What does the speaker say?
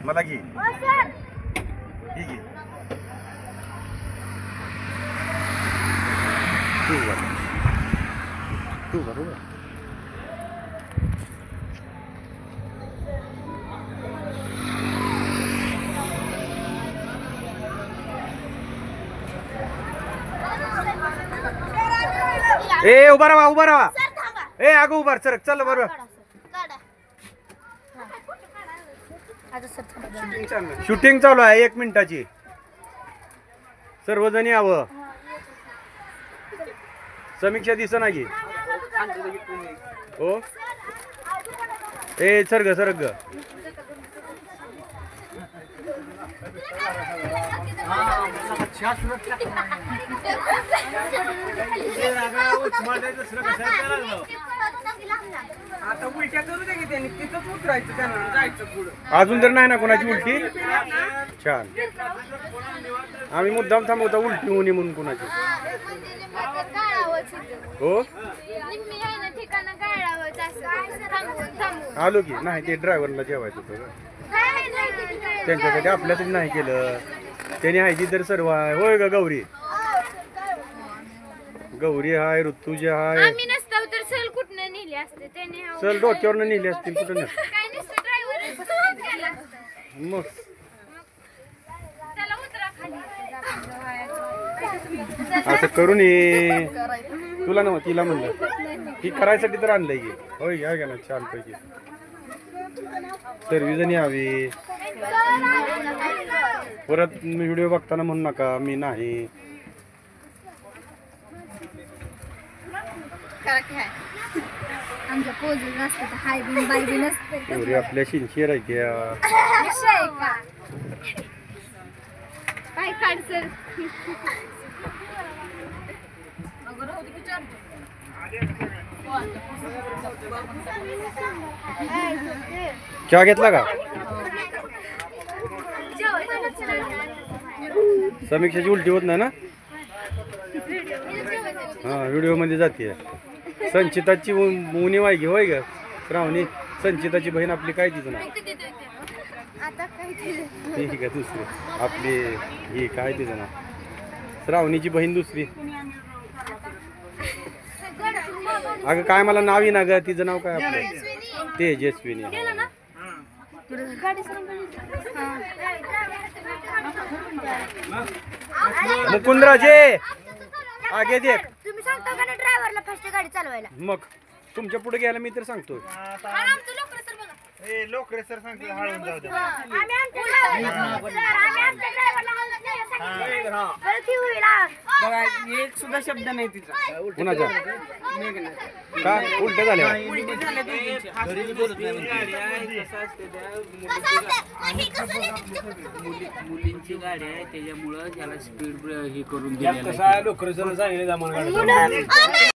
मला घे ठीक आहे तू बरोबर ए उभा राहा ए अगं उभा सरक चल बरोबर शूटिंग चालू आहे 1 मिनिटाची सर्वजण यावं समीक्षा दिसना की हो ए सरग सरग आता उलट्या करू दे की त्यांनी तिथंच उतरायचं त्यांना जायचं पुढं अजून तर नाही ना कोणाची उलटी छान आम्ही मुद्दाम थांबवता उलटी होऊ नये म्हणून कोणाची हो आलो की नाही ते ड्रायव्हरला जेवायचं होतं त्यांच्यासाठी आपल्यासाठी नाही केलं त्याने आहे ती तर सर्व आहे होय का गौरी गौरी हाय ऋतुजा हाय चल डोक्यावर नेली असतील कुठं मग असं करून ये तुला ना तिला म्हणलं ती करायसाठी तर आणलंय की होय घ्या घ्या ना छान पैकी सर्वजण यावी परत मी व्हिडिओ बघताना म्हणू नका मी नाही आपल्या शिंशीर आहे त्या चहा घेतला का समीक्षाची उलटी होत नाही ना हा व्हिडिओ मध्ये जाते संचिताची मुनी वायगी होय ग श्रावणी संचिताची बहीण आपली काय तिचं नाव ठीक आहे दुसरी आपली ही काय तिचं नाव श्रावणीची बहीण दुसरी अगं काय मला नाव येईना ग तिचं नाव काय आपलं तेजस्विनी मुकुंदराजे आगे देख तुम्ही सांगता का ड्रायव्हरला फास्ट गाडी चालवायला मग तुमच्या पुढे गेला मी तर सांगतो लोकरे सर सांगते हळून जाऊ दे बघा एक सुद्धा शब्द नाही तिचा कुणाचा का उलट झाल्या मुलींची गाडी आहे त्याच्यामुळं त्याला स्पीड हे करून दिलेलं आहे. लोकरे सर सांगितलं